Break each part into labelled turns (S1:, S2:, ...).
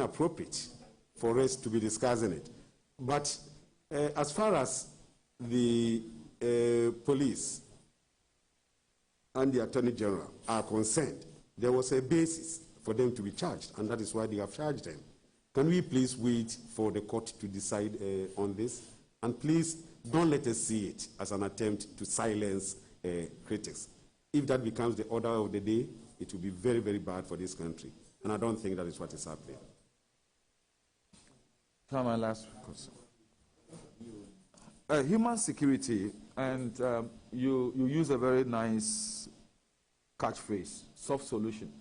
S1: appropriate for us to be discussing it. But as far as the police and the Attorney General are concerned, there was a basis for them to be charged, and that is why they have charged them. Can we please wait for the court to decide on this? And please don't let us see it as an attempt to silence critics. If that becomes the order of the day, it will be very, very bad for this country. And I don't think that is what is happening.
S2: My last question. Human security, and you use a very nice catchphrase, soft solution.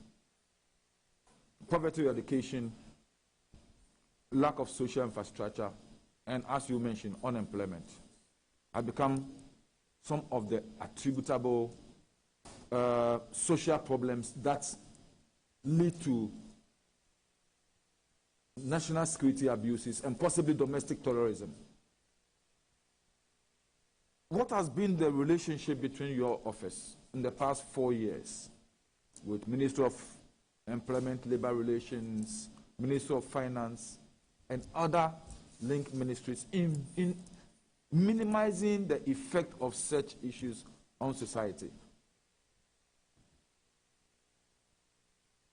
S2: Poverty eradication, lack of social infrastructure, and as you mentioned, unemployment have become some of the attributable social problems that lead to national security abuses and possibly domestic terrorism. What has been the relationship between your office in the past 4 years with Ministry of Employment, Labor Relations, Ministry of Finance, and other linked ministries in minimizing the effect of such issues on society?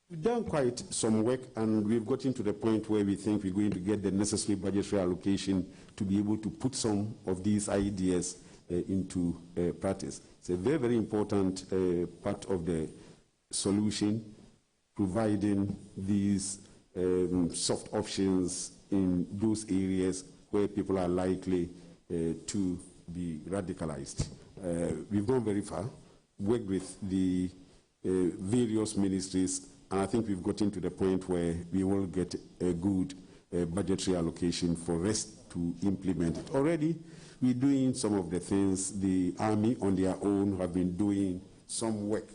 S1: We've done quite some work, and we've gotten to the point where we think we're going to get the necessary budgetary allocation to be able to put some of these ideas into practice. It's a very, very important part of the solution, providing these soft options in those areas where people are likely to be radicalized. We've gone very far, worked with the various ministries, and I think we've gotten to the point where we will get a good budgetary allocation for us to implement it. Already, we're doing some of the things. The Army on their own have been doing some work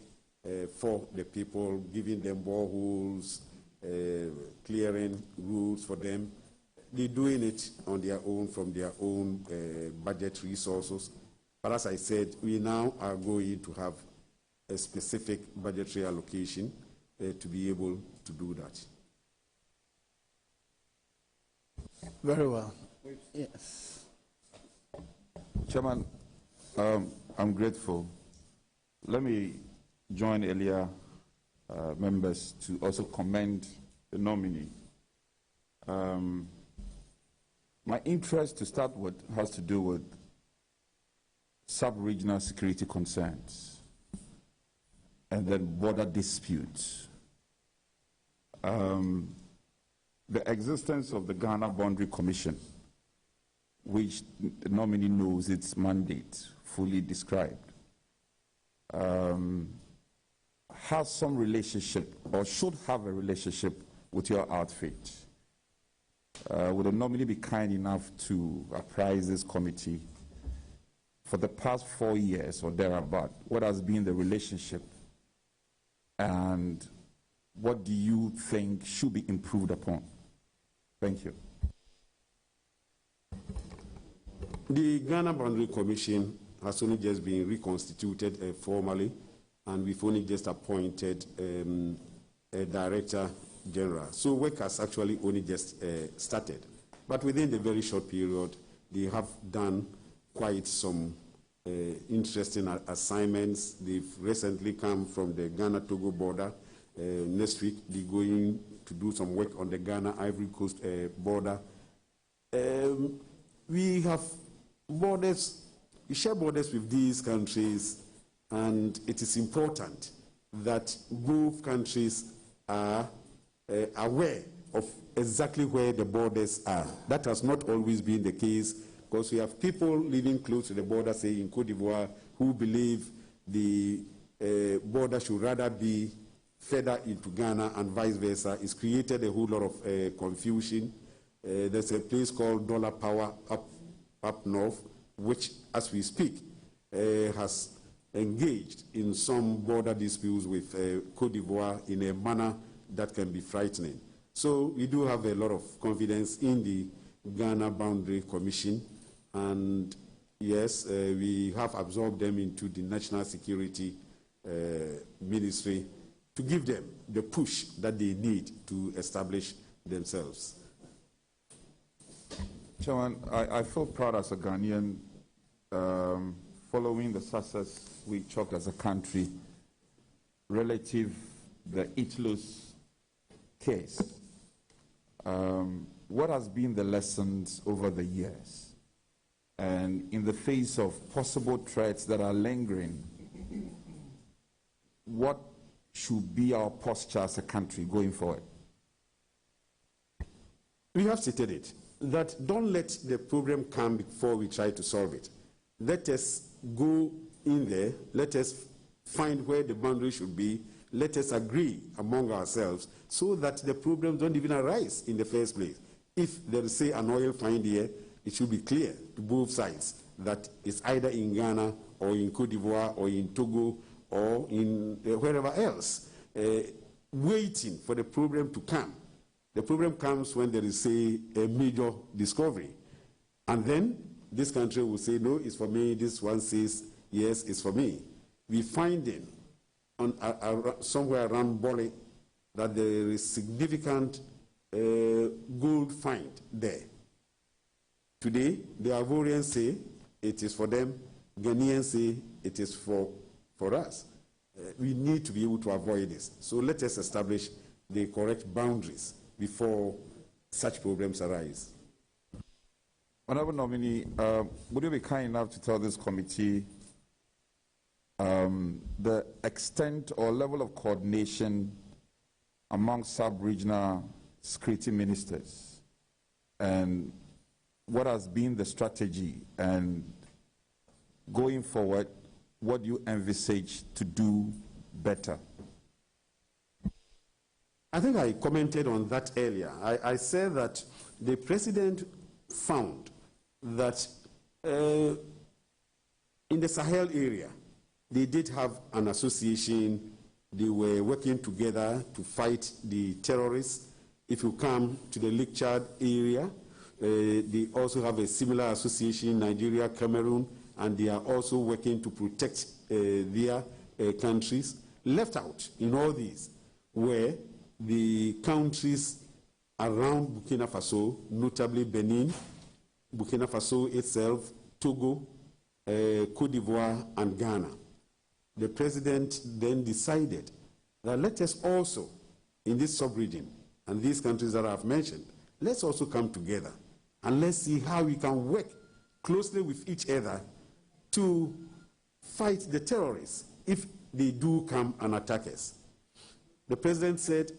S1: for the people, giving them boreholes, clearing roads for them. They're doing it on their own from their own budget resources. But as I said, we now are going to have a specific budgetary allocation to be able to do that.
S3: Very well. Yes.
S4: Chairman, I'm grateful. Let me join earlier members to also commend the nominee. My interest to start with has to do with sub-regional security concerns and then border disputes. The existence of the Ghana Boundary Commission, which the nominee knows its mandate fully described, has some relationship or should have a relationship with your outfit. Would the nominee be kind enough to apprise this committee for the past 4 years or thereabout, what has been the relationship and what do you think should be improved upon? Thank you.
S1: The Ghana Boundary Commission has only just been reconstituted formally, and we've only just appointed a Director General. So work has actually only just started. But within the very short period, they have done quite some interesting assignments. They've recently come from the Ghana-Togo border. Next week, they're going to do some work on the Ghana-Ivory Coast border. We have borders, we share borders with these countries, and it is important that both countries are aware of exactly where the borders are. That has not always been the case, because we have people living close to the border, say in Cote d'Ivoire, who believe the border should rather be further into Ghana and vice versa. It's created a whole lot of confusion. There's a place called Dollar Power up north, which, as we speak, has engaged in some border disputes with Cote d'Ivoire in a manner that can be frightening. So we do have a lot of confidence in the Ghana Boundary Commission, and yes, we have absorbed them into the National Security Ministry to give them the push that they need to establish themselves.
S4: Chairman, I feel proud as a Ghanaian following the success we chalked as a country relative the ITLOS case. What has been the lessons over the years? And in the face of possible threats that are lingering, what should be our posture as a country going forward?
S1: We have stated it, that don't let the problem come before we try to solve it. Let us go in there, let us find where the boundary should be, let us agree among ourselves so that the problems don't even arise in the first place. If there is, say, an oil find here, it should be clear to both sides that it's either in Ghana or in Cote d'Ivoire or in Togo or in wherever else, waiting for the problem to come. The problem comes when there is, say, a major discovery. And then this country will say, no, it's for me. This one says, yes, it's for me. We find in somewhere around Bole that there is significant gold find there. Today, the Ivorians say it is for them. Ghanaians say it is for us. We need to be able to avoid this. So let us establish the correct boundaries before such problems arise.
S4: Honorable Nominee, would you be kind enough to tell this committee the extent or level of coordination among sub-regional security ministers and what has been the strategy, and going forward, what do you envisage to do better?
S1: I think I commented on that earlier. I said that the president found that in the Sahel area, they did have an association. They were working together to fight the terrorists. If you come to the Lake Chad area, they also have a similar association, Nigeria, Cameroon, and they are also working to protect their countries. Left out in all these were the countries around Burkina Faso, notably Benin, Burkina Faso itself, Togo, Cote d'Ivoire, and Ghana. The president then decided that let us also, in this sub-region, and these countries that I've mentioned, let's also come together and let's see how we can work closely with each other to fight the terrorists if they do come and attack us. The president said,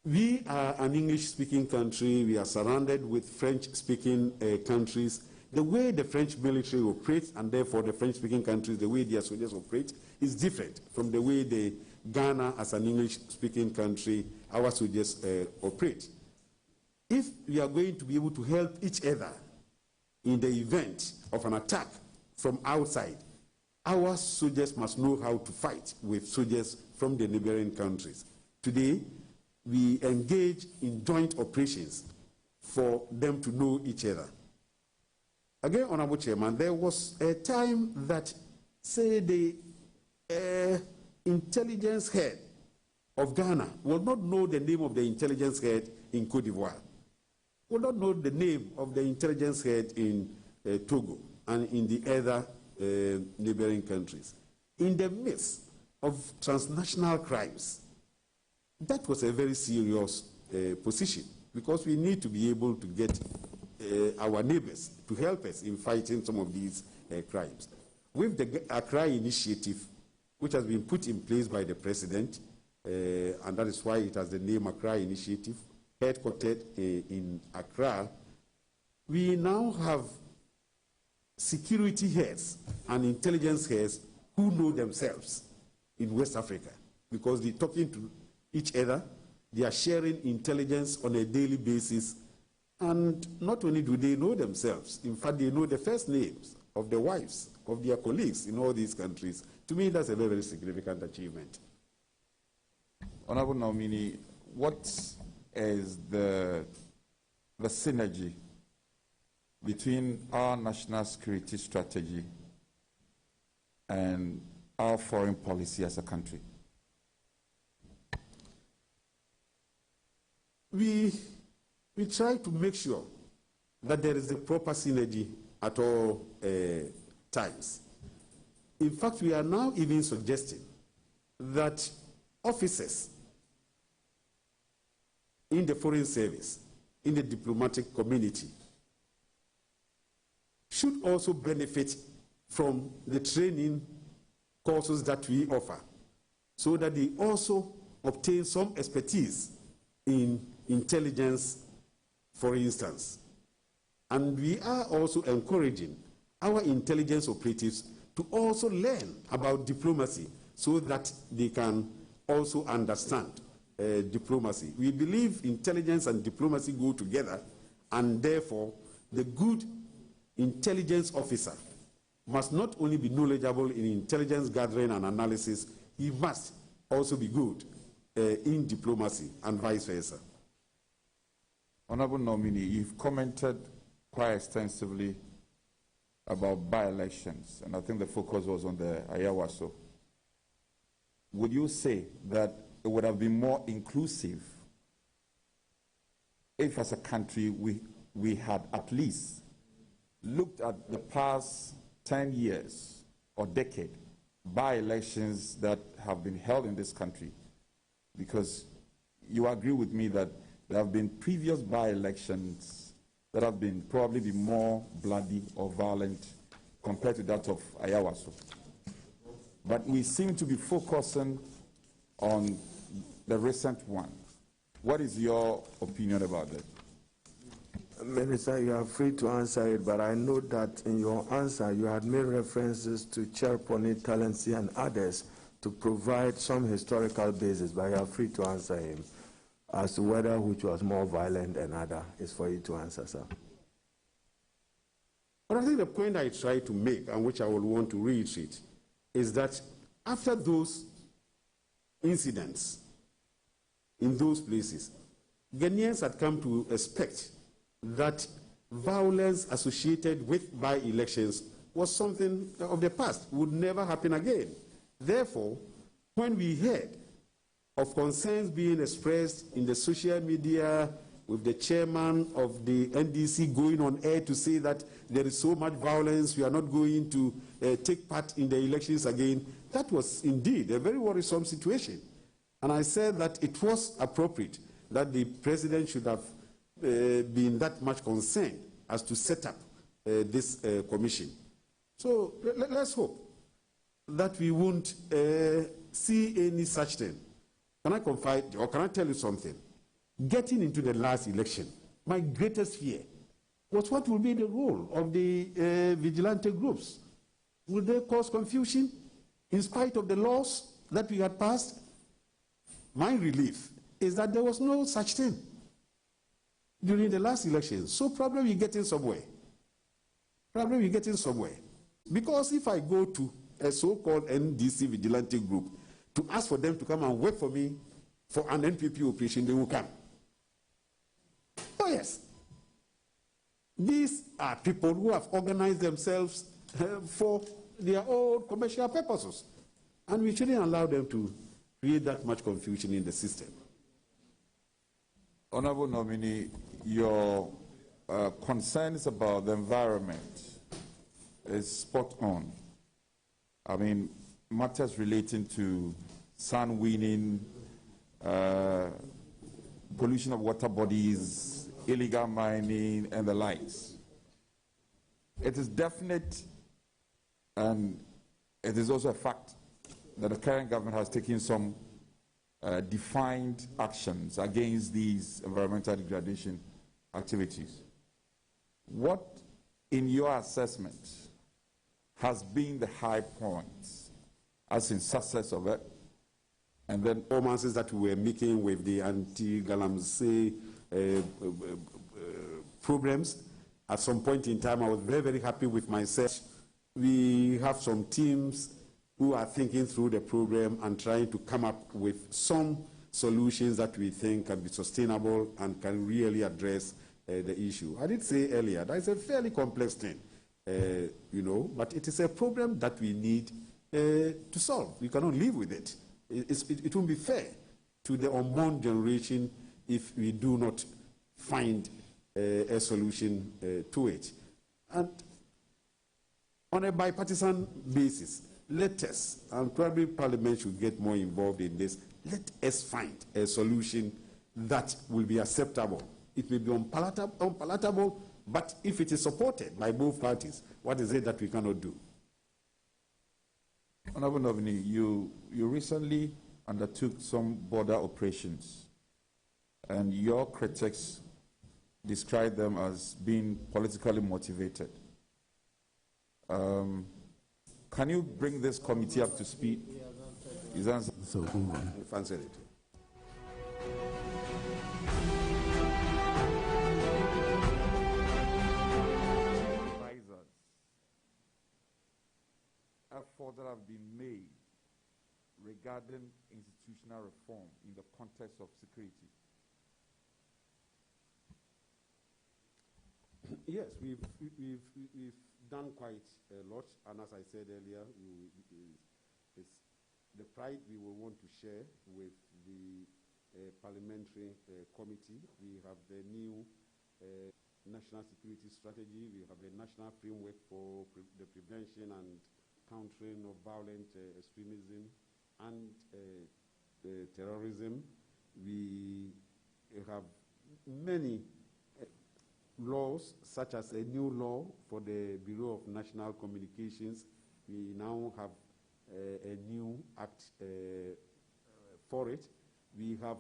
S1: we are an English-speaking country. We are surrounded with French-speaking countries. The way the French military operates, and therefore the French-speaking countries, the way their soldiers operate, is different from the way the Ghana, as an English-speaking country, our soldiers operate. If we are going to be able to help each other in the event of an attack from outside, our soldiers must know how to fight with soldiers from the neighboring countries. Today, we engage in joint operations for them to know each other. Again, Honorable Chairman, there was a time that, say, the intelligence head of Ghana will not know the name of the intelligence head in Cote d'Ivoire, will not know the name of the intelligence head in Togo and in the other neighboring countries. In the midst of transnational crimes, that was a very serious position, because we need to be able to get our neighbors to help us in fighting some of these crimes. With the Accra initiative, which has been put in place by the president, and that is why it has the name Accra Initiative, headquartered in Accra, we now have security heads and intelligence heads who know themselves in West Africa, because they're talking to each other, they are sharing intelligence on a daily basis, and not only do they know themselves, in fact, they know the first names of the wives of their colleagues in all these countries. To me, that's a very, very significant achievement.
S4: Honorable Nominee, what is the synergy between our national security strategy and our foreign policy as a country?
S1: We we try to make sure that there is a proper synergy at all times. In fact, we are now even suggesting that officers in the foreign service, in the diplomatic community, should also benefit from the training courses that we offer, so that they also obtain some expertise in intelligence, for instance. And we are also encouraging our intelligence operatives to also learn about diplomacy so that they can also understand diplomacy. We believe intelligence and diplomacy go together, and therefore the good intelligence officer must not only be knowledgeable in intelligence gathering and analysis, he must also be good in diplomacy and vice versa.
S4: Honorable nominee, you've commented quite extensively about by-elections, and I think the focus was on the Ayawaso. Would you say that it would have been more inclusive if, as a country, we had at least looked at the past 10 years or decade by-elections that have been held in this country? Because you agree with me that there have been previous by-elections that have been probably been more bloody or violent compared to that of Ayawaso. But we seem to be focusing on the recent one. What is your opinion about that?
S5: Minister, you are free to answer it, but I know that in your answer you had made references to Cherponi, Talensi, and others to provide some historical basis, but you are free to answer him as to whether which was more violent than other. Is for you to answer, sir.
S1: But I think the point I try to make, and which I will want to reiterate, is that after those incidents in those places, Ghanaians had come to expect that violence associated with by-elections was something of the past, would never happen again. Therefore, when we heard of concerns being expressed in the social media with the chairman of the NDC going on air to say that there is so much violence, we are not going to take part in the elections again, that was indeed a very worrisome situation. And I said that it was appropriate that the president should have been that much concerned as to set up this commission. So let's hope that we won't see any such thing. Can I confide, or can I tell you something? Getting into the last election, my greatest fear was what will be the role of the vigilante groups. Will they cause confusion in spite of the laws that we had passed? My relief is that there was no such thing during the last election. So probably we're getting somewhere. Probably we're getting somewhere. Because if I go to a so-called NDC vigilante group to ask for them to come and work for me for an NPP operation, they will come. Oh yes. These are people who have organized themselves for their own commercial purposes. And we shouldn't allow them to create that much confusion in the system.
S4: Honorable nominee, your concerns about the environment is spot on. I mean, matters relating to sun winning, pollution of water bodies, illegal mining, and the likes. It is definite, and it is also a fact, that the current government has taken some defined actions against these environmental degradation activities. What, in your assessment, has been the high points as in success of it? And then
S1: performances that we were making with the anti-galamsey programs. At some point in time, I was very, very happy with myself. We have some teams who are thinking through the program and trying to come up with some solutions that we think can be sustainable and can really address the issue. I did say earlier, that is a fairly complex thing, you know, but it is a problem that we need to solve. We cannot live with it. It won't be fair to the unborn generation if we do not find a solution to it. And on a bipartisan basis, let us, and probably Parliament should get more involved in this, let us find a solution that will be acceptable. It may be unpalatable, but if it is supported by both parties, what is it that we cannot do?
S4: Honorable Nominee, you recently undertook some border operations, and your critics described them as being politically motivated. Can you bring this committee up to speed? Is answer?
S1: So, if answer it.
S4: Efforts that have been made regarding institutional reform in the context of security.
S1: Yes, we've done quite a lot, and as I said earlier, it's the pride we will want to share with the parliamentary committee. We have the new national security strategy. We have the national framework for the prevention and countering of violent extremism and terrorism. We have many laws, such as a new law for the Bureau of National Communications. We now have a new act for it. We have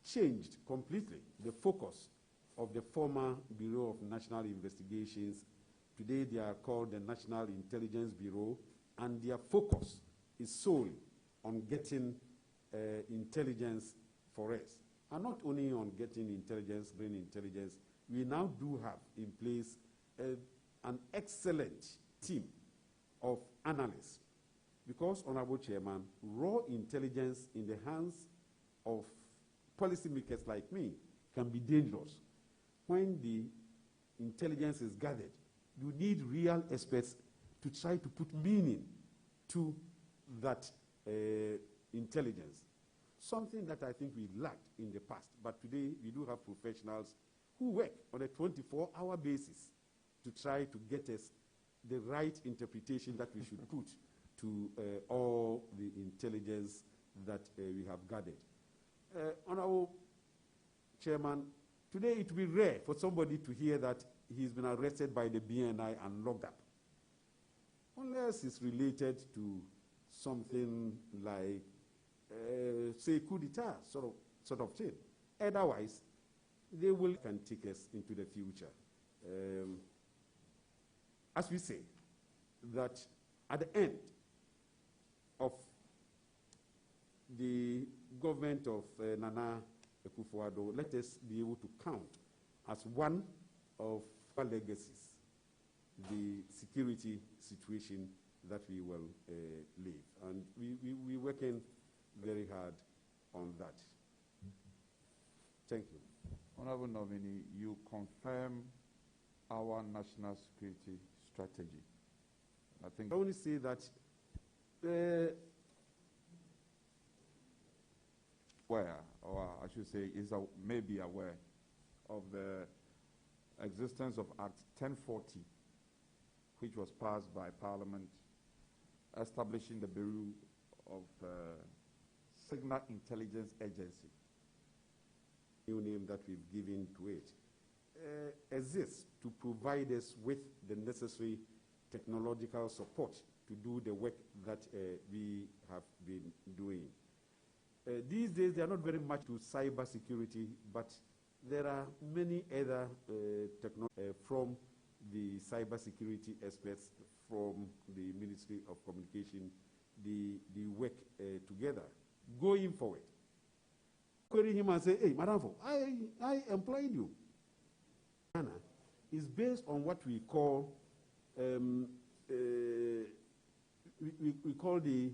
S1: changed completely the focus of the former Bureau of National Investigations. Today they are called the National Intelligence Bureau, and their focus is solely on getting intelligence for us. And not only on getting intelligence, bringing intelligence, we now do have in place an excellent team of analysts. Because, Honorable Chairman, raw intelligence in the hands of policymakers like me can be dangerous. When the intelligence is gathered, you need real experts to try to put meaning to that intelligence. Something that I think we lacked in the past, but today we do have professionals who work on a 24-hour basis to try to get us the right interpretation that we should put to all the intelligence that we have gathered. Honorable Chairman, today it will be rare for somebody to hear that he's been arrested by the BNI and locked up, unless it's related to something like, say, coup d'etat sort of thing. Otherwise, they can take us into the future. As we say, that at the end of the government of Nana Akufo-Addo, let us be able to count as one of our legacies the security situation that we will live. And we're working very hard on that. Thank you.
S4: Honorable Nominee, you confirm our national security strategy. I think
S1: I only say that
S4: aware, or I should say, may be aware of the existence of Act 1040, which was passed by Parliament, establishing the Bureau of Signal Intelligence Agency.
S1: New name that we've given to it, exists to provide us with the necessary technological support to do the work that we have been doing. These days, they are not very much to cyber security, but there are many other from the cyber security experts from the Ministry of Communication, the work together. Going forward, query him and say, hey, Madam, I employed you. Is based on what we call we call the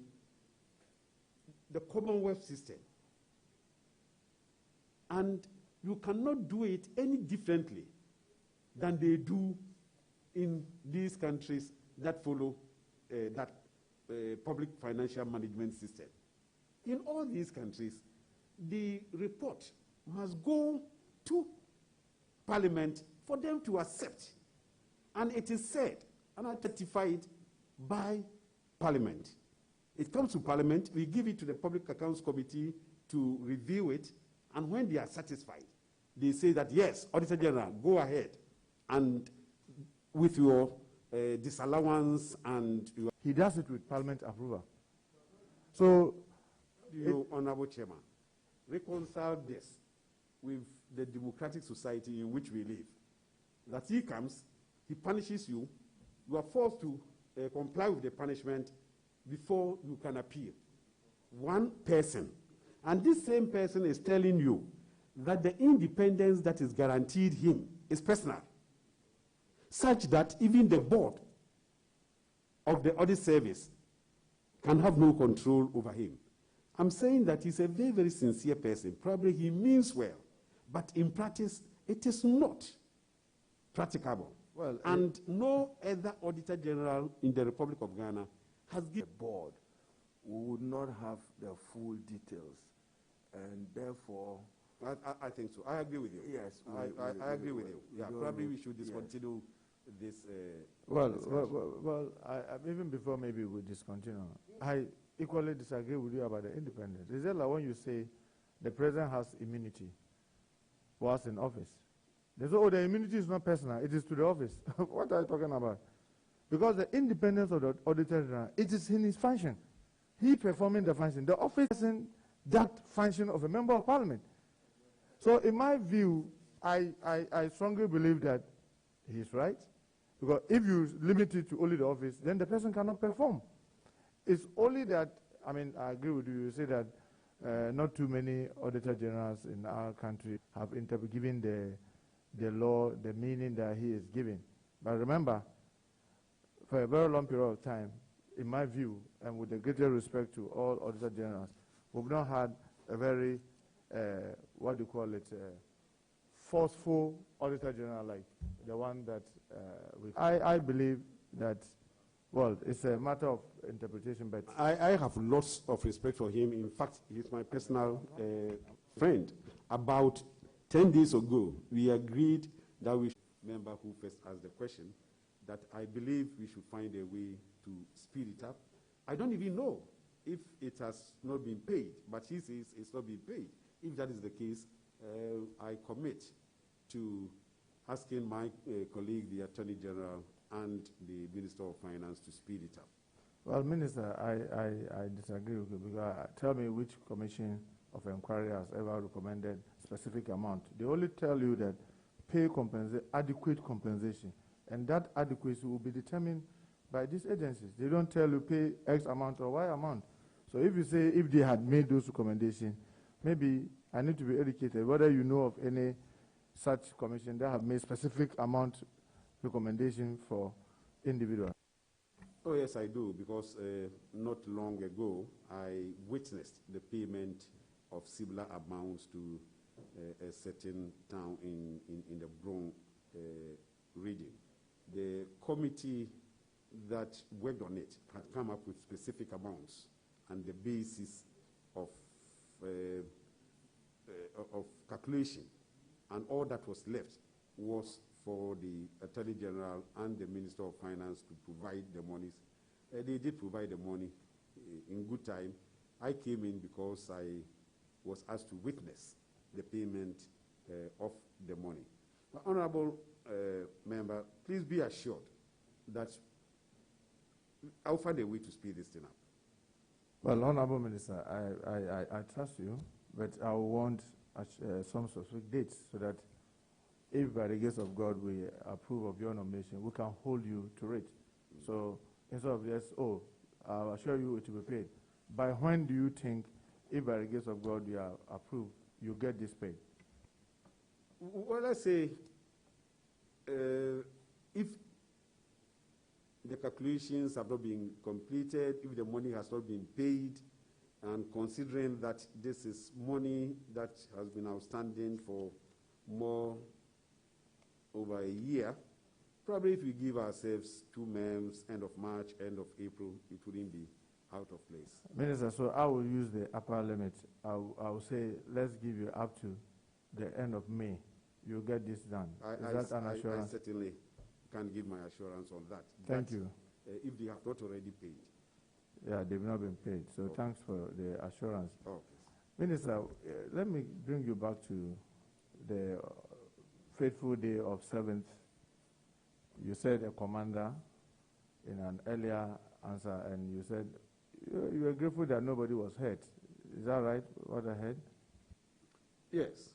S1: Commonwealth system. And you cannot do it any differently than they do in these countries that follow that public financial management system. In all these countries, the report must go to Parliament for them to accept. And it is said, and I certify it by Parliament. It comes to Parliament, we give it to the Public Accounts Committee to review it, and when they are satisfied, they say that, yes, Auditor General, go ahead, and with your disallowance and your...
S6: He does it with Parliament approval. So,
S1: Your Honorable Chairman, reconcile this with the democratic society in which we live. That he comes, he punishes you, you are forced to comply with the punishment before you can appeal. One person. And this same person is telling you that the independence that is guaranteed him is personal, such that even the board of the audit service can have no control over him. I'm saying that he's a very, very sincere person. Probably he means well, but in practice, it is not practicable.
S6: Well,
S1: and no other Auditor General in the Republic of Ghana has given
S5: The board would not have the full details, and therefore...
S1: I think so. I agree with you.
S5: Yes.
S1: I agree with you. Yeah, probably we should discontinue this.
S6: Even before maybe we discontinue, I equally disagree with you about the independence. Is it like when you say the president has immunity whilst in office? They say, oh, the immunity is not personal, it is to the office. What are you talking about? Because the independence of the Auditor General, it is in his function. He performing the function. The office isn't that function of a member of parliament. So in my view, I strongly believe that he's right. Because if you limit it to only the office, then the person cannot perform. It's only that, I mean, I agree with you. You say that not too many Auditor Generals in our country have given the law the meaning that he is giving. But remember, for a very long period of time, in my view, and with the greatest respect to all Auditor Generals, we've not had a very, what do you call it, forceful Auditor General like the one that I believe that, well, it's a matter of interpretation, but...
S1: I have lots of respect for him. In fact, he's my personal friend. About 10 days ago, we agreed that we should, member who first asked the question, that I believe we should find a way to speed it up. I don't even know if it has not been paid, but he says it's not been paid. If that is the case, I commit to asking my colleague, the Attorney General, and the Minister of Finance to speed it up.
S6: Well, Minister, I disagree with you, because tell me which commission of inquiry has ever recommended specific amount. They only tell you that pay adequate compensation, and that adequacy will be determined by these agencies. They don't tell you pay X amount or Y amount. So if you say if they had made those recommendations, maybe I need to be educated whether you know of any such commission that have made specific amount recommendation for individuals.
S1: Oh yes, I do, because not long ago I witnessed the payment of similar amounts to a certain town in the Bron region. The committee that worked on it had come up with specific amounts, and the basis of calculation, and all that was left was for the Attorney General and the Minister of Finance to provide the monies. They did provide the money in good time. I came in because I was asked to witness the payment of the money. Honorable member, please be assured that I'll find a way to speed this thing up.
S6: Well, Honorable Minister, I trust you, but I want some specific dates so that if by the grace of God we approve of your nomination, we can hold you to it. So instead of just, oh, I'll assure you it will be paid. By when do you think, if by the grace of God you are approved, you get this paid?
S1: Well, let's say if the calculations have not been completed, if the money has not been paid, and considering that this is money that has been outstanding for more over a year, probably if we give ourselves 2 months, end of March, end of April, it wouldn't be out of place.
S6: Minister, so I will use the upper limit. I will say, let's give you up to the end of May. you get this done.
S1: I
S6: Is that an assurance?
S1: I certainly can't give my assurance on that.
S6: Thank you.
S1: If they have not already paid.
S6: Yeah, they've not been paid. So
S1: Okay.
S6: thanks for the assurance.
S1: Okay.
S6: Minister, let me bring you back to the fateful day of 7th. You said a commander in an earlier answer, and you said you were grateful that nobody was hurt. Is that right? What I heard?
S1: Yes.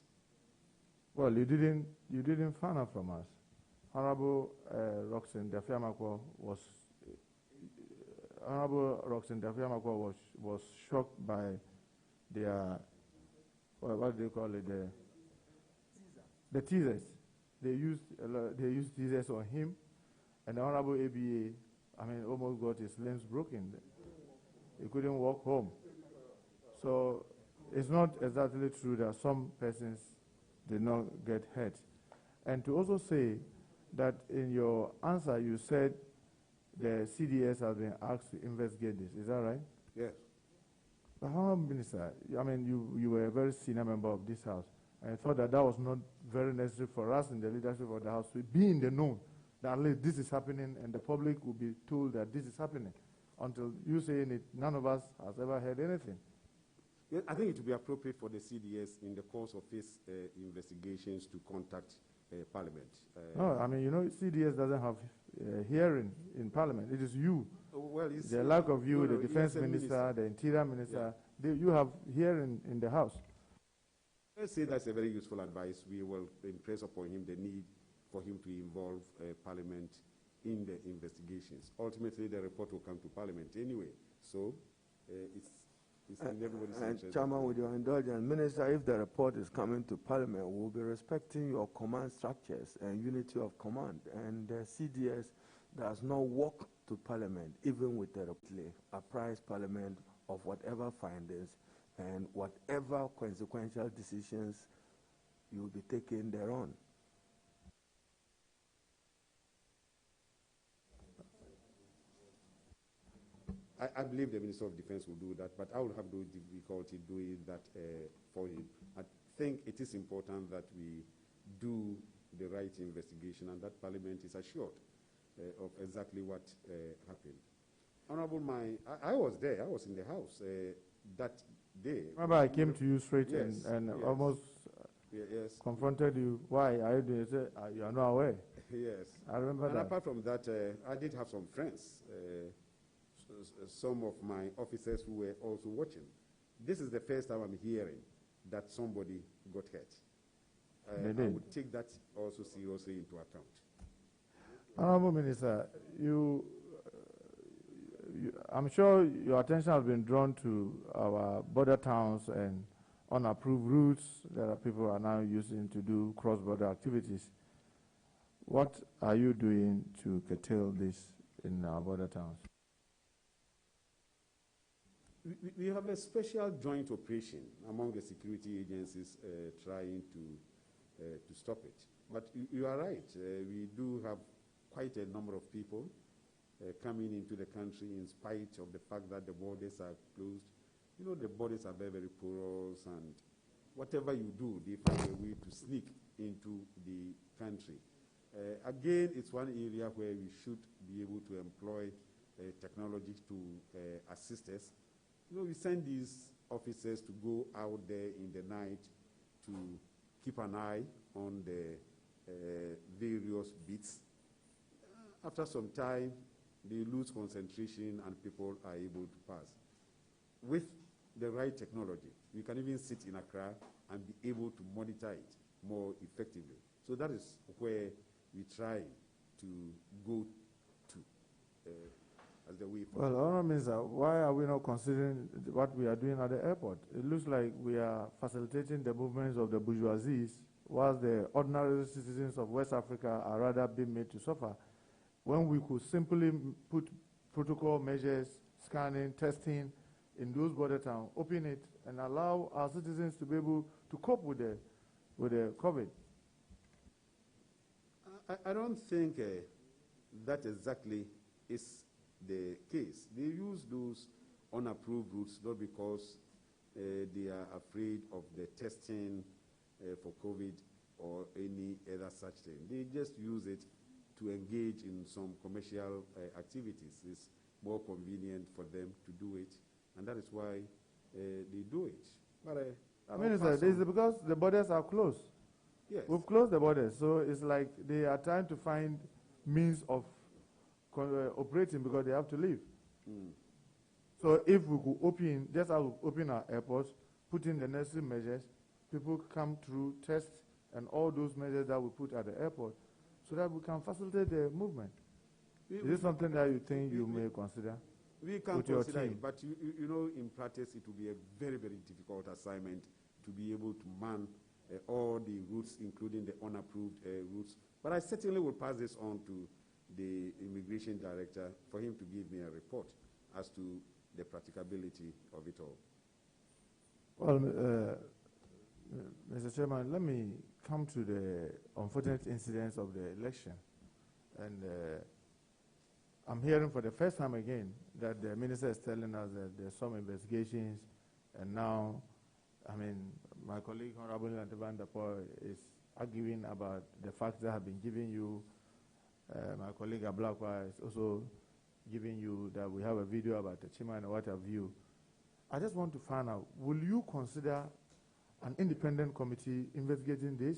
S6: Well, you didn't find out from us. Honorable Roxanne Dafiamakwa was shocked by their what do they call it, the teasers. They used teasers on him, and the Honorable ABA, almost got his limbs broken. He couldn't walk home. So it's not exactly true that some persons did not get hurt. And to also say that in your answer you said the CDS has been asked to investigate this. Is that right?
S1: Yes.
S6: But Honorable Minister, you were a very senior member of this House, and I thought that was not very necessary for us in the leadership of the House to be in the know that at least this is happening and the public will be told that this is happening. Until you saying it, none of us has ever heard anything.
S1: Yes, I think it would be appropriate for the CDS in the course of its investigations to contact Parliament.
S6: No, CDS doesn't have hearing in Parliament. It is you.
S1: Well,
S6: the lack of you, the Defense Minister, the Interior Minister, you have hearing in the House.
S1: Let's say that's a very useful advice. We will impress upon him the need for him to involve Parliament in the investigations. Ultimately, the report will come to Parliament anyway. So it's in everybody's interest.
S5: Chairman, with your indulgence, Minister, if the report is coming to Parliament, we'll be respecting your command structures and unity of command. And the CDS does not walk to Parliament, even with the report, apprise Parliament of whatever findings and whatever consequential decisions you will be taking thereon.
S1: I believe the Minister of Defense will do that, but I will have no difficulty doing that for him. I think it is important that we do the right investigation and that Parliament is assured of exactly what happened. Honorable, I was there. I was in the House that day.
S6: Remember, I came to you straight
S1: yes,
S6: and
S1: yes.
S6: almost confronted you. Why are you doing it? You said, you are not aware.
S1: Yes.
S6: I remember
S1: and
S6: that.
S1: Apart from that, I did have some friends, some of my officers who were also watching. This is the first time I'm hearing that somebody got hurt. I would take that also seriously into account.
S6: Honorable Minister, I'm sure your attention has been drawn to our border towns and unapproved routes that people are now using to do cross-border activities. What are you doing to curtail this in our border towns?
S1: We have a special joint operation among the security agencies trying to stop it. But you are right. We do have quite a number of people coming into the country in spite of the fact that the borders are closed. You know, the borders are very, very porous, and whatever you do, they find a way to sneak into the country. Again, it's one area where we should be able to employ technology to assist us. You know, we send these officers to go out there in the night to keep an eye on the various beats. After some time, they lose concentration and people are able to pass. With the right technology, we can even sit in Accra and be able to monitor it more effectively. So that is where we try to go to as the way forward.
S6: Well, Honourable Minister, why are we not considering what we are doing at the airport? It looks like we are facilitating the movements of the bourgeoisies, whilst the ordinary citizens of West Africa are rather being made to suffer, when we could simply put protocol measures, scanning, testing in those border towns, open it, and allow our citizens to be able to cope with the COVID.
S1: I don't think that exactly is the case. They use those unapproved routes not because they are afraid of the testing for COVID, or any other such thing. They just use it to engage in some commercial activities. It's more convenient for them to do it, and that is why they do it. But
S6: I mean, it's because the borders are closed.
S1: yes.
S6: We've closed the borders, so it's like they are trying to find means of operating because they have to leave.
S1: Mm.
S6: So if we could open, just as we open our airports, put in the necessary measures, people come through, test, and all those measures that we put at the airport, so that we can facilitate the movement. Is this something that you think you may consider?
S1: We can
S6: with your
S1: consider
S6: team?
S1: it, but you know, in practice, it will be a very, very difficult assignment to be able to man all the routes, including the unapproved routes. But I certainly will pass this on to the immigration director for him to give me a report as to the practicability of it all.
S6: Well, Mr. Chairman, let me come to the unfortunate incidents of the election. And I'm hearing for the first time again that the minister is telling us that there's some investigations, and now, I mean, my colleague, Honorable Lantevan Dapo, is arguing about the facts that have been given you. My colleague Ablakwa is also giving you that we have a video about the chairman and what have you. I just want to find out, will you consider an independent committee investigating this?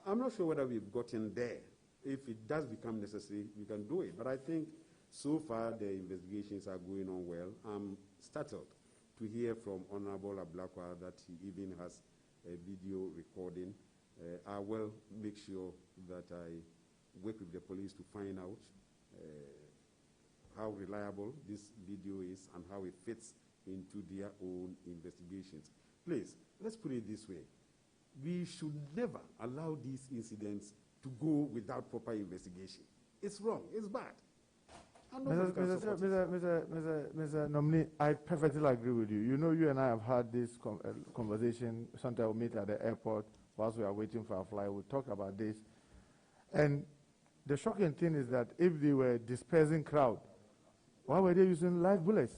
S1: I'm not sure whether we've gotten there. If it does become necessary, we can do it. But I think so far the investigations are going on well. I'm startled to hear from Honorable Ablakwa that he even has a video recording. I will make sure that I work with the police to find out how reliable this video is and how it fits into their own investigations. Please, let's put it this way. We should never allow these incidents to go without proper investigation. It's wrong, it's bad.
S6: Mr. Nominee, I perfectly agree with you. You know, you and I have had this conversation. Sometimes we meet at the airport whilst we are waiting for our flight. We talk about this. And the shocking thing is that if they were dispersing crowd, why were they using live bullets?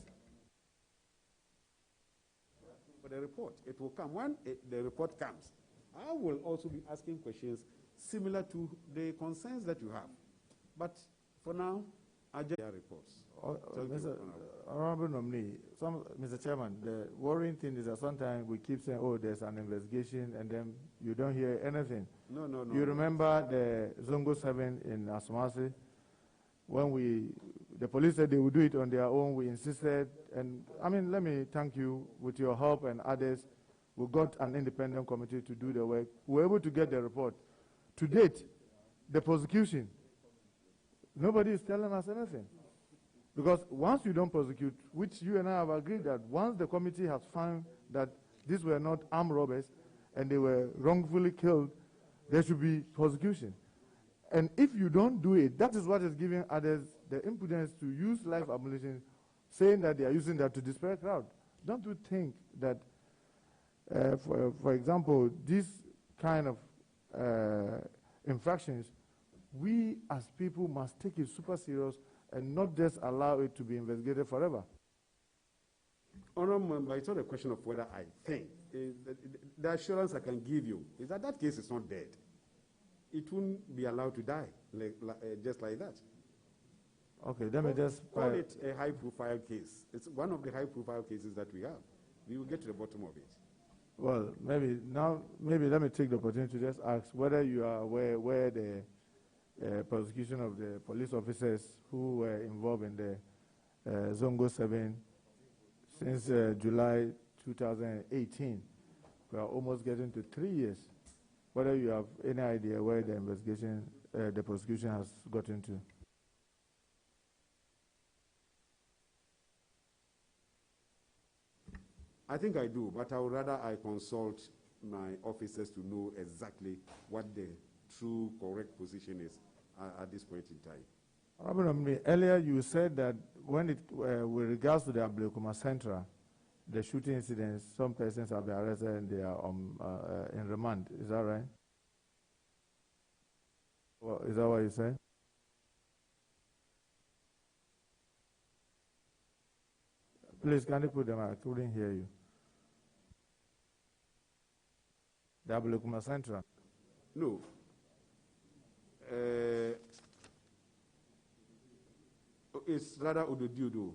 S1: For the report, it will come. When the report comes, I will also be asking questions similar to the concerns that you have. But for now, I just hear reports.
S6: Honorable Nominee, Mr. Chairman, the worrying thing is that sometimes we keep saying, oh, there's an investigation, and then you don't hear anything.
S1: No.
S6: You remember the Zongo 7 in Asomasi? When the police said they would do it on their own, we insisted. And I mean, let me thank you. With your help and others, we got an independent committee to do the work. We were able to get the report. To date, the prosecution, nobody is telling us anything. Because once you don't prosecute, which you and I have agreed that once the committee has found that these were not armed robbers and they were wrongfully killed, there should be prosecution. And if you don't do it, that is what is giving others the impudence to use live ammunition, saying that they are using that to disperse crowd. Don't you think that, for example, these kind of infractions, we as people must take it super serious and not just allow it to be investigated forever?
S1: Honorable Member, it's not a question of whether I think. The assurance I can give you is that that case is not dead. It won't be allowed to die just like that.
S6: Okay, let me just
S1: call it a high-profile case. It's one of the high-profile cases that we have. We will get to the bottom of it.
S6: Well, maybe let me take the opportunity to just ask whether you are aware where the prosecution of the police officers who were involved in the Zongo 7 since July 2018. We are almost getting to 3 years. Whether you have any idea where the investigation, the prosecution has gotten to?
S1: I think I do, but I would rather I consult my officers to know exactly what the true, correct position is at this point in time.
S6: Earlier you said that when it, with regards to the Ablekuma Central, the shooting incidents, some persons have been arrested and they are in remand. Is that right? Well, is that what you said? Please, can you put them out? I couldn't hear you. The Ablekuma Central.
S1: No. It's rather Ododudo.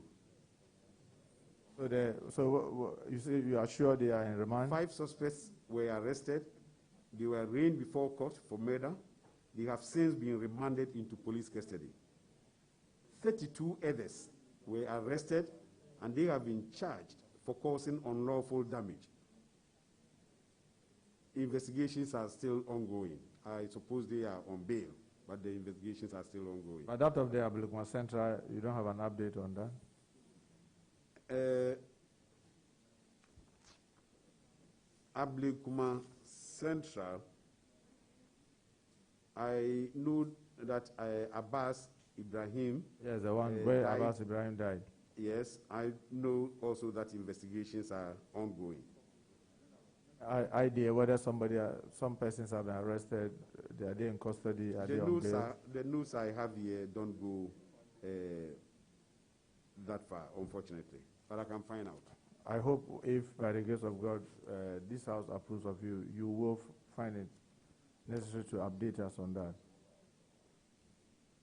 S6: So you say you are sure they are in remand?
S1: 5 suspects were arrested. They were arraigned before court for murder. They have since been remanded into police custody. 32 others were arrested, and they have been charged for causing unlawful damage. Investigations are still ongoing. I suppose they are on bail, but the investigations are still ongoing.
S6: But out of the Ablekuma Central, you don't have an update on that?
S1: Ablekuma Central, I know that Abbas Ibrahim.
S6: Yes, the one where died. Abbas Ibrahim died.
S1: Yes, I know also that investigations are ongoing.
S6: Idea whether some persons have been arrested, are they in custody? Are they on bail?
S1: The news I have here don't go that far, unfortunately, but I can find out.
S6: I hope if, by the grace of God, this House approves of you, you will find it necessary to update us on that.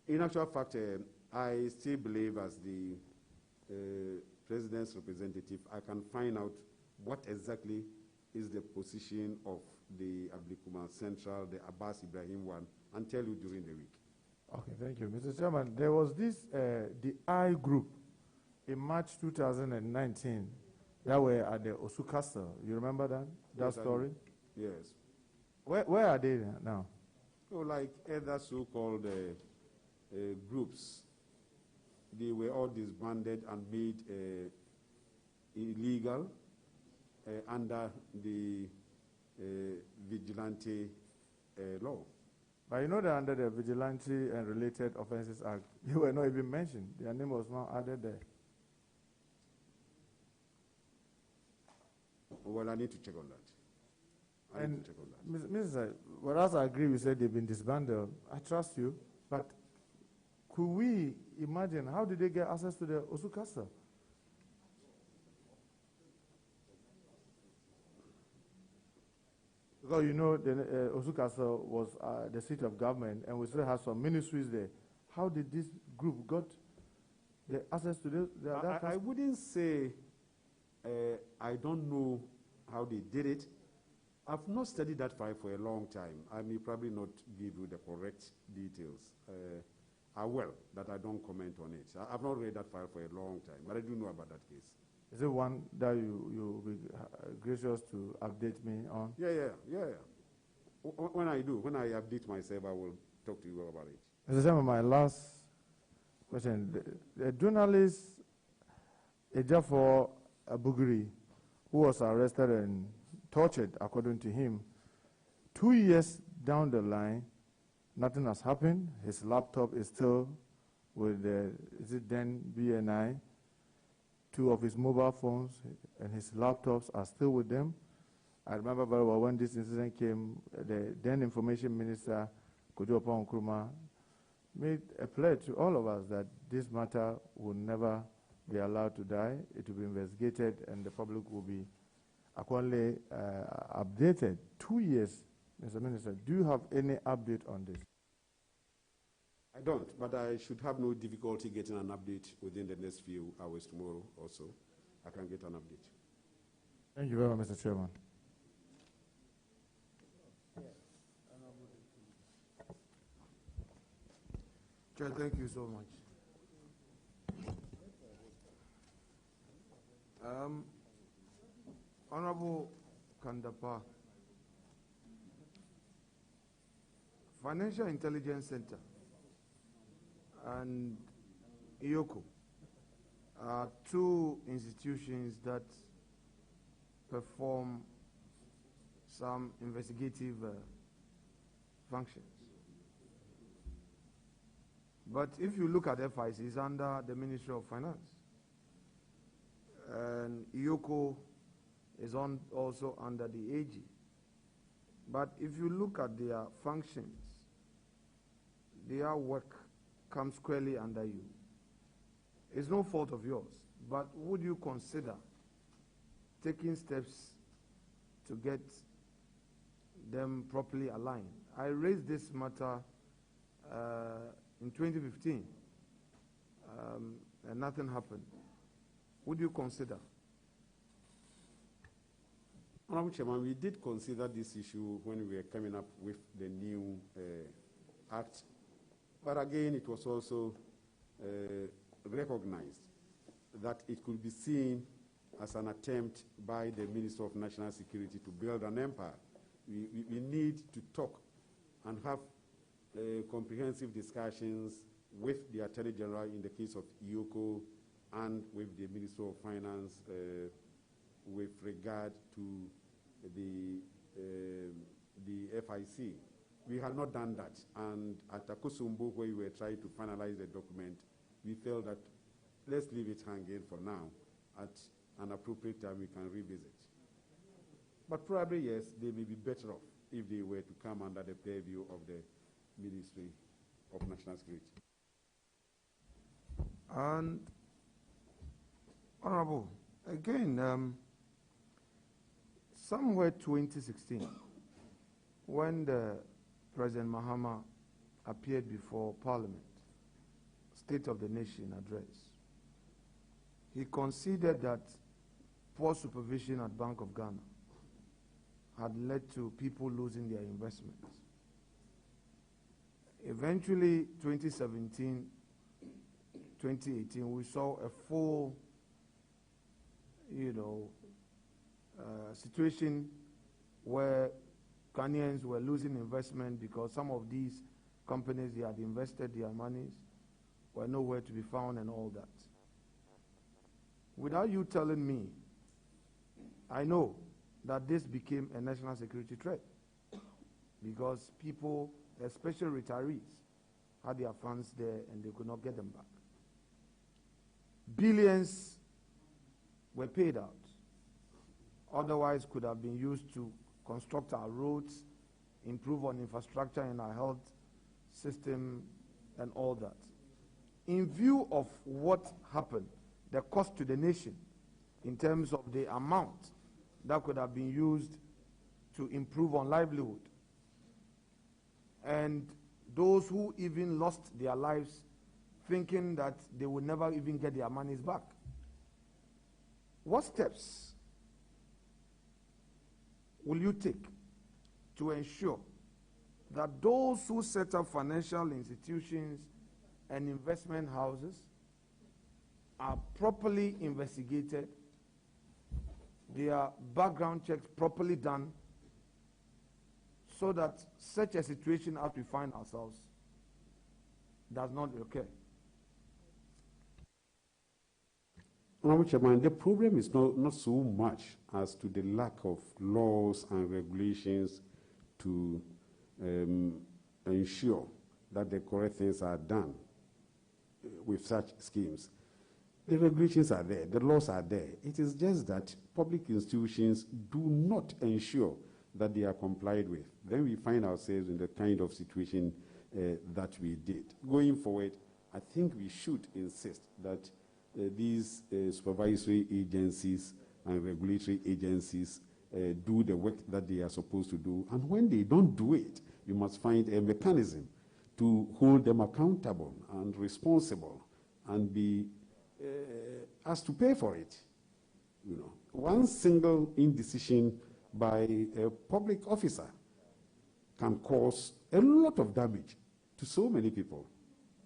S1: In actual fact, I still believe as the President's representative, I can find out what exactly is the position of the Ablekuma Central, the Abbas Ibrahim one, and tell you during the week.
S6: Okay, thank you. Mr. Chairman, there was this, the I group in March 2019 that were at the Osu Castle. You remember that
S1: Yes,
S6: story?
S1: Yes.
S6: Where are they now?
S1: So like other so-called groups, they were all disbanded and made illegal under the Vigilante law.
S6: But you know that under the Vigilante and Related Offences Act, they were not even mentioned. Their name was not added there.
S1: Well, I need to check on that. I need to check on that.
S6: Mrs. Whereas I agree, we said they've been disbanded. I trust you, but could we imagine how did they get access to the Osu Castle? Because you know the Osu Castle was the seat of government, and we still have some ministries there. How did this group got the access to that?
S1: I wouldn't say I don't know how they did it. I've not studied that file for a long time. I may probably not give you the correct details. I will, but I don't comment on it. I've not read that file for a long time, but I do know about that case.
S6: Is it one that you'll be gracious to update me on?
S1: Yeah. When I update myself, I will talk to you about it.
S6: Mr. Chairman, my last question. The journalist Ejafo Abugiri, who was arrested and tortured, according to him, 2 years down the line, nothing has happened. His laptop is still with the, is it then BNI? 2 of his mobile phones and his laptops are still with them. I remember very well when this incident came, the then Information Minister, Kojo Oppong Nkrumah, made a pledge to all of us that this matter will never be allowed to die. It will be investigated and the public will be accordingly updated. 2 years, Mr. Minister, do you have any update on this?
S1: I don't, but I should have no difficulty getting an update within the next few hours tomorrow also. I can get an update.
S6: Thank you very much, Mr. Chairman.
S5: Chair, thank you so much. Honorable Kandapa, Financial Intelligence Center and IOCO are 2 institutions that perform some investigative functions. But if you look at FIC, it's under the Ministry of Finance. And IOCO is also under the AG. But if you look at their functions, their work comes squarely under you. It's no fault of yours, but would you consider taking steps to get
S6: them properly aligned. I raised this matter in 2015, and nothing happened. Would you consider?
S1: Honorable Chairman, we did consider this issue when we were coming up with the new act, but again, it was also recognized that it could be seen as an attempt by the Minister of National Security to build an empire. We need to talk and have comprehensive discussions with the Attorney General in the case of IOCO and with the Minister of Finance with regard to the FIC. We had not done that, and at Akosombo, where we were trying to finalize the document, we felt that let's leave it hanging for now. At an appropriate time, we can revisit. But probably, yes, they may be better off if they were to come under the purview of the Ministry of National Security.
S6: And, Honorable, again, somewhere 2016, when the President Mahama appeared before Parliament, State of the Nation address, he considered that poor supervision at Bank of Ghana had led to people losing their investments. Eventually, 2017, 2018, we saw a full, situation where Ghanaians were losing investment because some of these companies they had invested their monies were nowhere to be found and all that. Without you telling me, I know that this became a national security threat because people, especially retirees, had their funds there and they could not get them back. Billions were paid out. Otherwise could have been used to construct our roads, improve on infrastructure in our health system and all that. In view of what happened, the cost to the nation in terms of the amount that could have been used to improve on livelihood, and those who even lost their lives thinking that they would never even get their monies back. What steps will you take to ensure that those who set up financial institutions and investment houses are properly investigated, their background checks properly done, so that such a situation as we find ourselves does not occur?
S1: Honorable Chairman, the problem is not so much as to the lack of laws and regulations to ensure that the correct things are done with such schemes. The regulations are there, the laws are there. It is just that public institutions do not ensure that they are complied with. Then we find ourselves in the kind of situation that we did. Going forward, I think we should insist that these supervisory agencies and regulatory agencies do the work that they are supposed to do. And when they don't do it, we must find a mechanism to hold them accountable and responsible and be asked to pay for it. One single indecision by a public officer can cause a lot of damage to so many people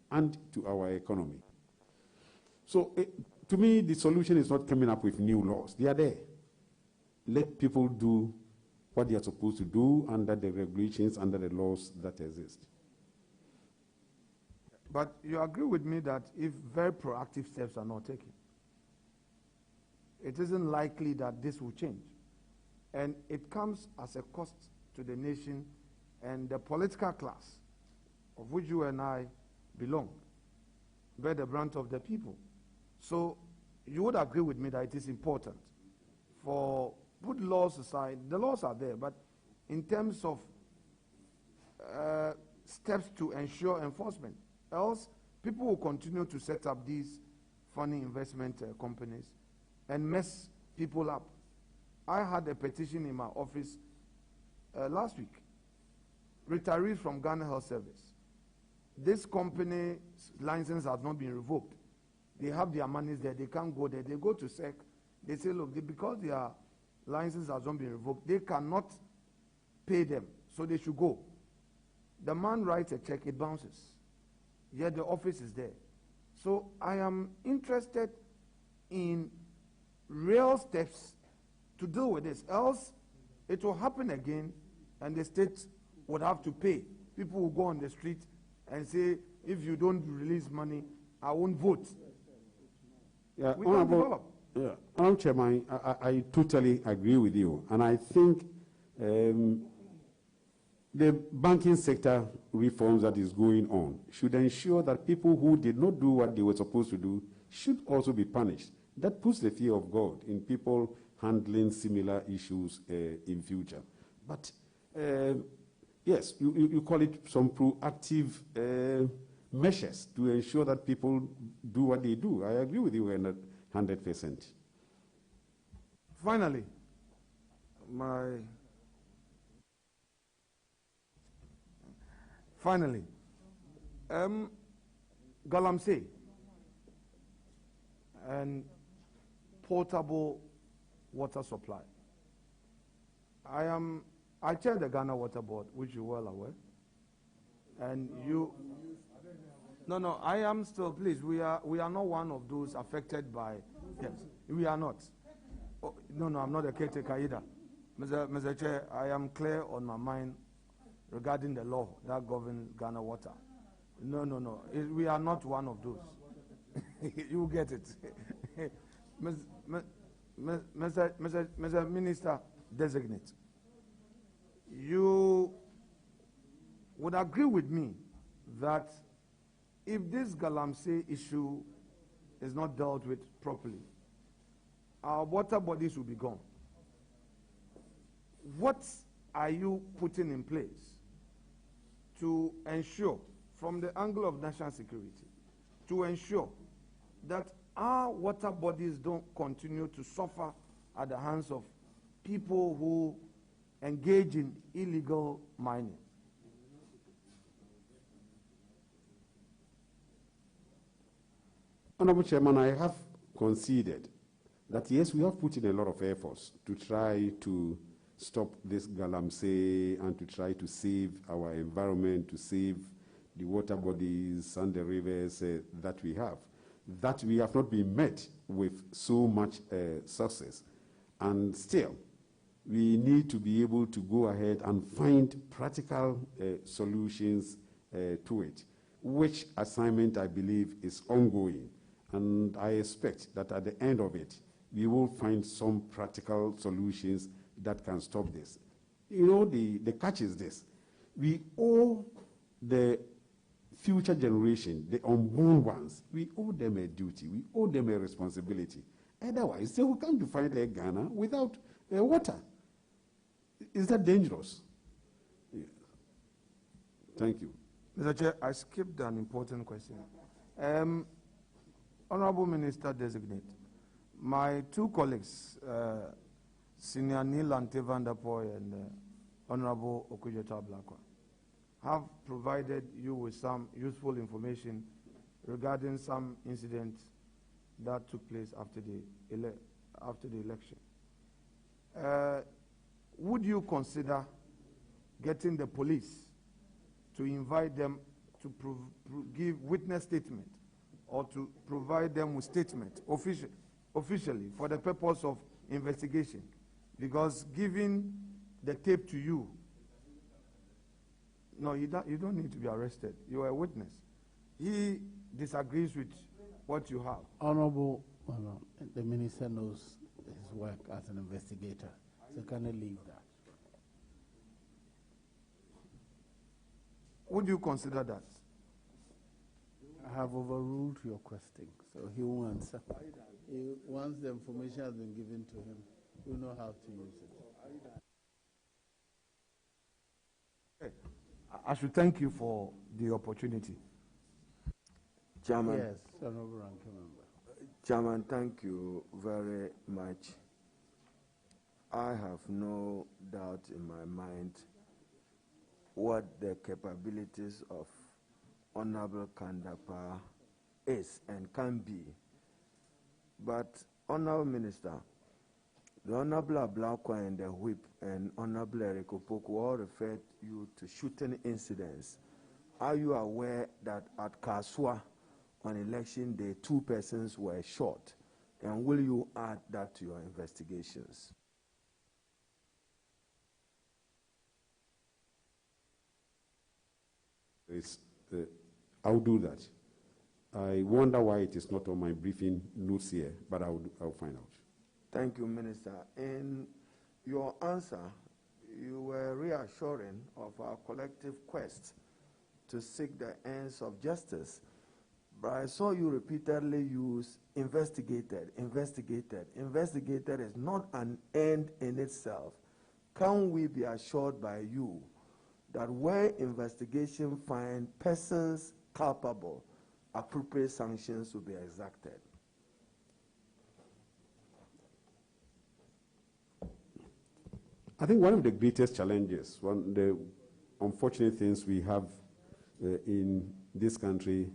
S1: and to our economy. So to me, the solution is not coming up with new laws. They are there. Let people do what they are supposed to do under the regulations, under the laws that exist.
S6: But you agree with me that if very proactive steps are not taken, it isn't likely that this will change. And it comes as a cost to the nation and the political class, of which you and I belong, bear the brunt of the people. So you would agree with me that it is important for, put laws aside, the laws are there, but in terms of steps to ensure enforcement, else people will continue to set up these funny investment companies and mess people up. I had a petition in my office last week. Retirees from Ghana Health Service. This company's license has not been revoked. They have their monies there. They can't go there. They go to SEC. They say, look, because their license has not been revoked, they cannot pay them, so they should go. The man writes a check, it bounces. Yet the office is there. So I am interested in real steps to deal with this. Else, it will happen again, and the state would have to pay. People will go on the street and say, if you don't release money, I won't vote.
S1: Yeah,
S6: We can't develop.
S1: Yeah, Honorable Chairman, I totally agree with you, and I think the banking sector reforms that is going on should ensure that people who did not do what they were supposed to do should also be punished. That puts the fear of God in people handling similar issues in future. But yes, you call it some proactive measures to ensure that people do what they do. I agree with you 100%.
S6: Finally, Galamsey and potable water supply. I chair the Ghana Water Board, which you're well aware. And you, no, I am still, please, we are not one of those affected by, yes, we are not. Oh, no, I'm not a caretaker either. Mr. Chair, I am clear on my mind regarding the law that governs Ghana Water. No, we are not one of those. You get it. Mr. Minister Designate, you would agree with me that if this Galamsey issue is not dealt with properly, our water bodies will be gone. What are you putting in place to ensure, from the angle of national security, to ensure that our water bodies don't continue to suffer at the hands of people who engage in illegal mining?
S1: Honorable Chairman, I have conceded that yes, we have put in a lot of efforts to try to stop this Galamsey and to try to save our environment, to save the water bodies and the rivers that we have. That we have not been met with so much success. And still, we need to be able to go ahead and find practical solutions to it, which assignment I believe is ongoing. And I expect that at the end of it, we will find some practical solutions that can stop this. You know, the catch is this. We owe the future generation, the unborn ones, we owe them a duty, we owe them a responsibility. Otherwise, they will come to find a Ghana without water. Is that dangerous? Yeah. Thank you.
S6: Mr. Chair, I skipped an important question. Honorable Minister Designate, my two colleagues, Senior Neil Ante-Vanderpoy and Honorable Okujeta Blakwa, have provided you with some useful information regarding some incidents that took place after the election. Would you consider getting the police to invite them to give witness statement, or to provide them with statement officially for the purpose of investigation? Because giving the tape to you, no, you don't need to be arrested. You are a witness. He disagrees with what you have.
S3: Honorable, the minister knows his work as an investigator, so can I leave that?
S6: Would you consider that?
S3: I have overruled your question, so he won't answer. Once the information has been given to him, he'll know how to use it.
S6: I should thank you for the opportunity.
S5: Chairman.
S3: Yes, Honorable Ranking Member.
S5: Chairman, thank you very much. I have no doubt in my mind what the capabilities of Honorable Kandapa is and can be. But, Honorable Minister, the Honorable Ablakwa and the Whip and Honorable Eric Opoku all referred you to shooting incidents. Are you aware that at Kaswa on election day 2 persons were shot? And will you add that to your investigations?
S1: I'll do that. I wonder why it is not on my briefing notes here, but I'll find out.
S5: Thank you, Minister. In your answer, you were reassuring of our collective quest to seek the ends of justice. But I saw you repeatedly use investigated, investigated. Investigated is not an end in itself. Can we be assured by you that where investigation finds persons culpable, appropriate sanctions will be exacted?
S1: I think one of the greatest challenges, one of the unfortunate things we have in this country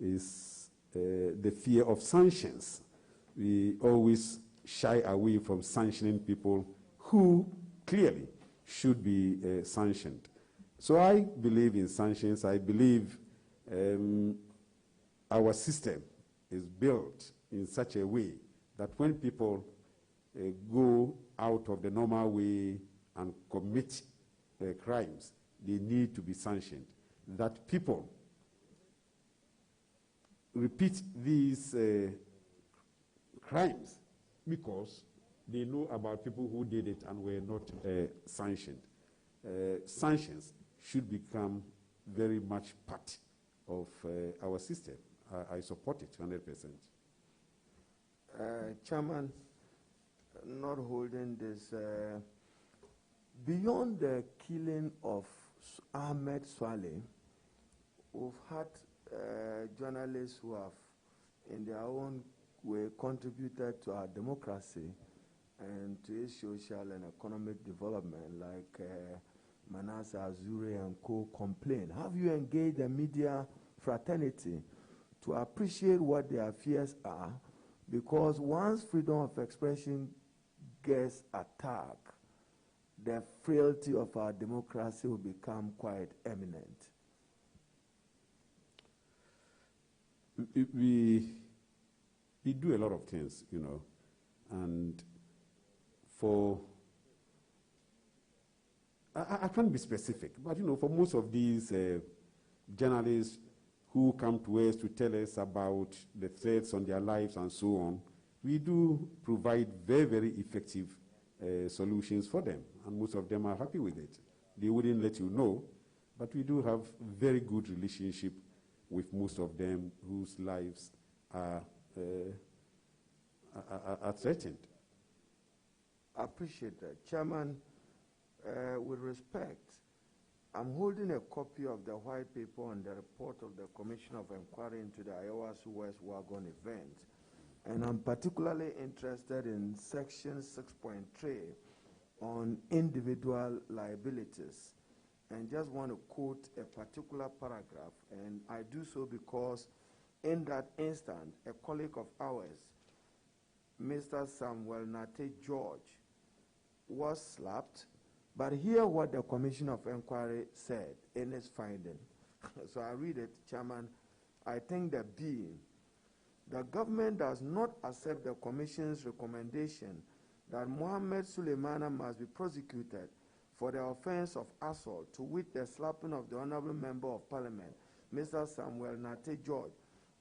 S1: is the fear of sanctions. We always shy away from sanctioning people who clearly should be sanctioned. So I believe in sanctions. I believe our system is built in such a way that when people go out of the normal way and commit crimes, they need to be sanctioned. That people repeat these crimes because they know about people who did it and were not sanctioned. Sanctions should become very much part of our system. I support it 100%.
S5: Chairman, not holding this, beyond the killing of Ahmed Swaleh, we've had journalists who have, in their own way, contributed to our democracy and to its social and economic development, like Manasseh Azure and co. complain. Have you engaged the media fraternity to appreciate what their fears are? Because once freedom of expression gets attacked, the frailty of our democracy will become quite eminent.
S1: We do a lot of things, you know, and I can't be specific, but, you know, for most of these journalists who come to us to tell us about the threats on their lives and so on, we do provide very, very effective solutions for them, and most of them are happy with it. They wouldn't let you know, but we do have very good relationship with most of them whose lives are threatened.
S5: I appreciate that. Chairman, with respect, I'm holding a copy of the white paper on the report of the Commission of Inquiry into the Ayawasu West Wagon event. And I'm particularly interested in section 6.3 on individual liabilities. And just want to quote a particular paragraph, and I do so because in that instant, a colleague of ours, Mr. Samuel Nate George, was slapped. But hear what the Commission of Inquiry said in its finding. So I read it, Chairman. I think that the government does not accept the Commission's recommendation that Mohammed Suleimana must be prosecuted for the offense of assault, to wit the slapping of the Honorable Member of Parliament, Mr. Samuel Nate George,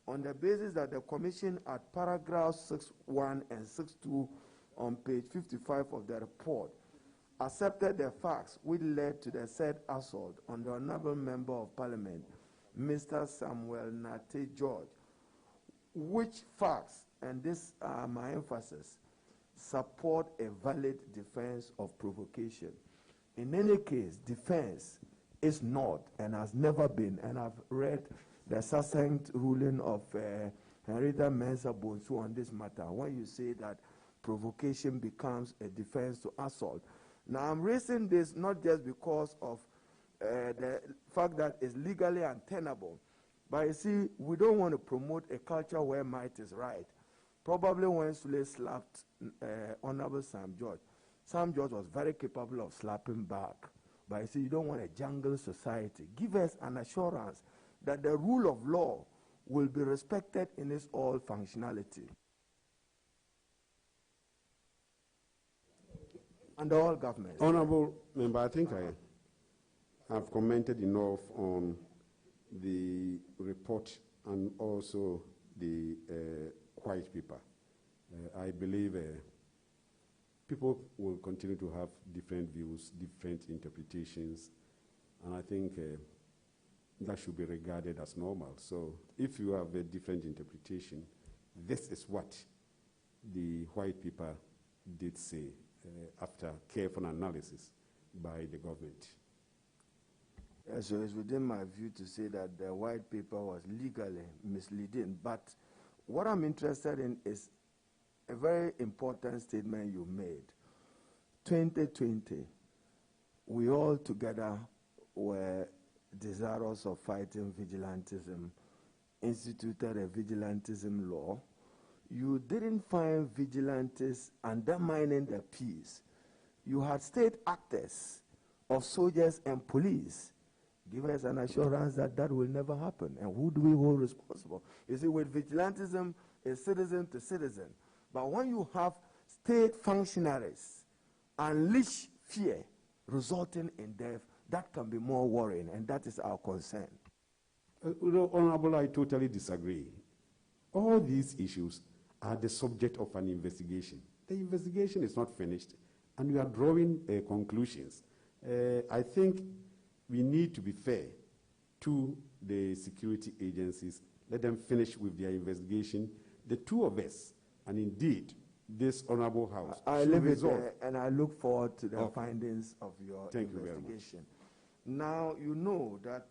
S5: on the basis that the Commission at paragraphs 6.1 and 6.2 on page 55 of the report accepted the facts which led to the said assault on the Honorable Member of Parliament, Mr. Samuel Nate George, which facts, and this are my emphasis, support a valid defense of provocation. In any case, defense is not and has never been, and I've read the succinct ruling of Henrietta Mensah Bonsu on this matter, when you say that provocation becomes a defense to assault. Now, I'm raising this not just because of the fact that it's legally untenable, but you see, we don't want to promote a culture where might is right. Probably when Sule slapped Honorable Sam George was very capable of slapping back. But you see, you don't want a jungle society. Give us an assurance that the rule of law will be respected in its all functionality. And all governments.
S1: Honorable Member, I think I have commented enough on the report and also the white paper. I believe people will continue to have different views, different interpretations, and I think that should be regarded as normal. So if you have a different interpretation, this is what the white paper did say after careful analysis by the government.
S5: So it's within my view to say that the white paper was legally misleading. But what I'm interested in is a very important statement you made. 2020, we all together were desirous of fighting vigilantism, instituted a vigilantism law. You didn't find vigilantes undermining the peace. You had state actors of soldiers and police. Give us an assurance that that will never happen. And who do we hold responsible? You see, with vigilantism, it's citizen to citizen. But when you have state functionaries unleash fear resulting in death, that can be more worrying, and that is our concern.
S1: Honorable, I totally disagree. All these issues are the subject of an investigation. The investigation is not finished, and we are drawing conclusions. I think we need to be fair to the security agencies. Let them finish with their investigation. The two of us, and indeed this honorable house,
S5: I leave it there, and I look forward to the findings of your investigation. Now, you know that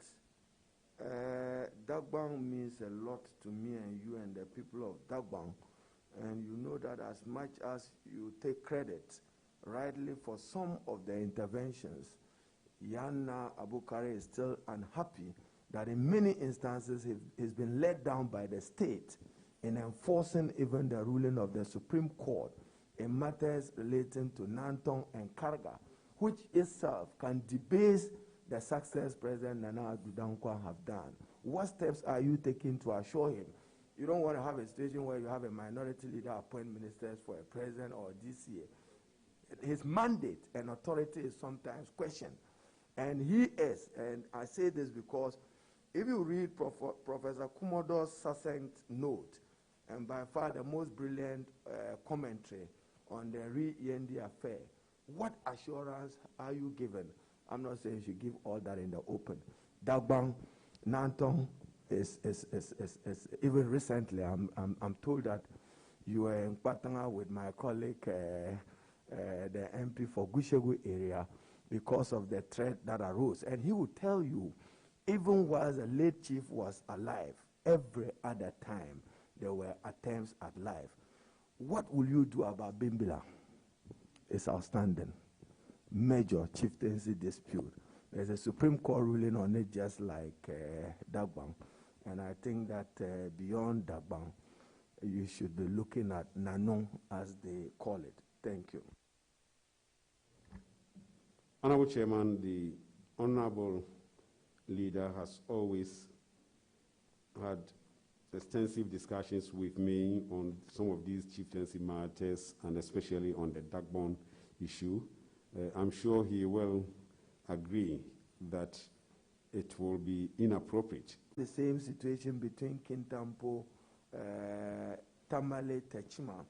S5: Dagbang means a lot to me and you and the people of Dagbang, and you know that as much as you take credit rightly for some of the interventions, Yana Abukari is still unhappy that in many instances he's been let down by the state in enforcing even the ruling of the Supreme Court in matters relating to Nantong and Karga, which itself can debase the success President Nana Addo have done. What steps are you taking to assure him? You don't want to have a situation where you have a minority leader appoint ministers for a president or a DCA. His mandate and authority is sometimes questioned. And he is, and I say this because if you read Professor Kumodo's succinct note, and by far the most brilliant commentary on the Re-Yendi affair, what assurance are you given? I'm not saying you should give all that in the open. Dagbang, Nantong is even recently, I'm told that you were in Patanga with my colleague, the MP for Gushegu area, because of the threat that arose. And he would tell you, even while the late chief was alive, every other time there were attempts at life. What will you do about Bimbila? It's outstanding. Major chieftaincy dispute. There's a Supreme Court ruling on it just like Dagbang. And I think that beyond Dagbang, you should be looking at Nanong as they call it. Thank you.
S1: Honorable Chairman, the honorable leader has always had extensive discussions with me on some of these chieftaincy matters, and especially on the Dagbang issue. I'm sure he will agree that it will be inappropriate.
S5: The same situation between Kintampo, Tamale, Techima.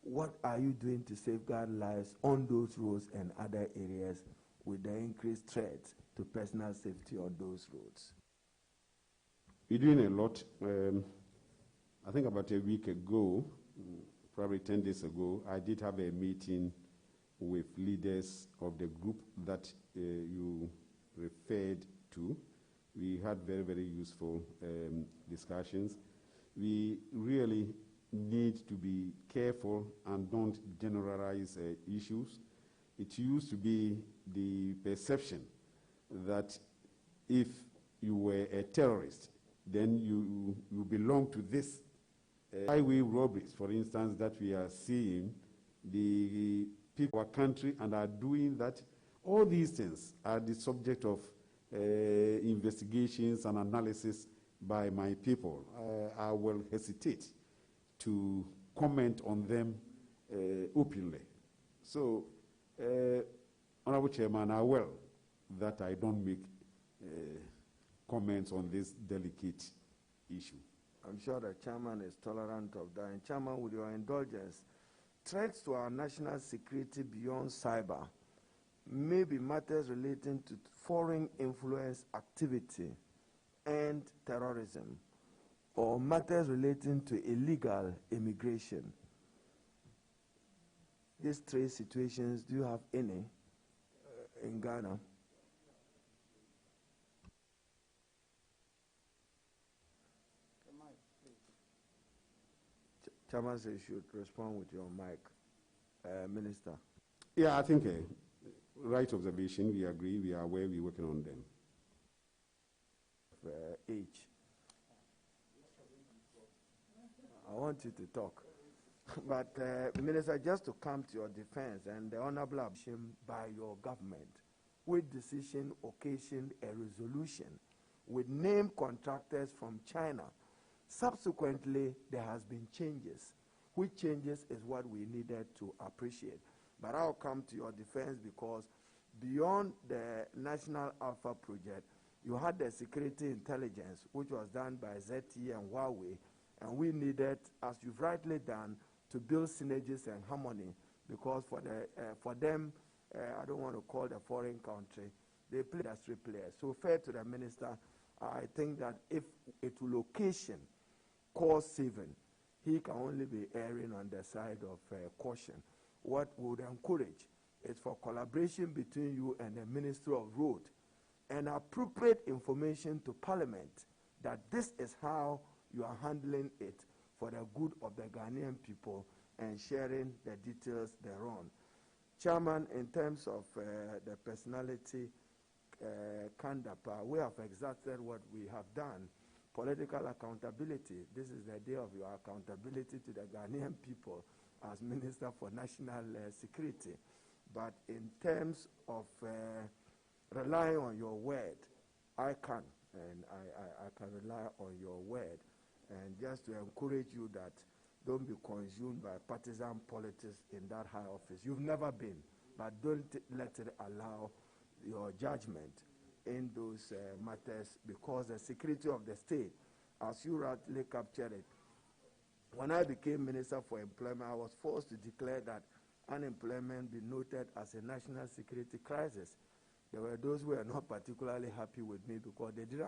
S5: What are you doing to safeguard lives on those roads and other areas with the increased threats to personal safety on those roads?
S1: We're doing a lot. I think about a week ago, probably 10 days ago, I did have a meeting with leaders of the group that you referred to. We had very, very useful discussions. We really need to be careful and don't generalize issues. It used to be the perception that if you were a terrorist, then you belong to this. Highway robberies, for instance, that we are seeing, the people of our country and are doing that. All these things are the subject of investigations and analysis by my people. I will hesitate to comment on them openly. So, Honorable Chairman, I will that I don't make comments on this delicate issue.
S5: I'm sure the chairman is tolerant of that. And chairman, with your indulgence, threats to our national security beyond cyber may be matters relating to foreign influence activity and terrorism, or matters relating to illegal immigration. These three situations, do you have any in Ghana? Chairman says you should respond with your mic. Minister.
S1: Yeah, I think right observation, we agree, we are aware, we're working on them.
S5: Age. I want you to talk. But, Minister, just to come to your defense and the honorable action by your government, which decision occasioned a resolution with named contractors from China. Subsequently, there has been changes, which changes is what we needed to appreciate. But I'll come to your defense because beyond the National Alpha Project, you had the security intelligence, which was done by ZTE and Huawei, and we needed, as you've rightly done, to build synergies and harmony, because for them, I don't want to call the foreign country, they play industry players. So fair to the minister, I think that if it will occasion cost saving, he can only be erring on the side of caution. What would encourage is for collaboration between you and the Ministry of Road and appropriate information to Parliament that this is how you are handling it for the good of the Ghanaian people and sharing the details thereon. Chairman, in terms of the personality Kandapa, we have exacted what we have done. Political accountability. This is the day of your accountability to the Ghanaian people as Minister for National Security. But in terms of relying on your word, I can, and I can rely on your word. And just to encourage you that don't be consumed by partisan politics in that high office. You've never been, but don't let it allow your judgment in those matters, because the security of the state, as you rightly captured it, when I became Minister for Employment, I was forced to declare that unemployment be noted as a national security crisis. There were those who were not particularly happy with me because they didn't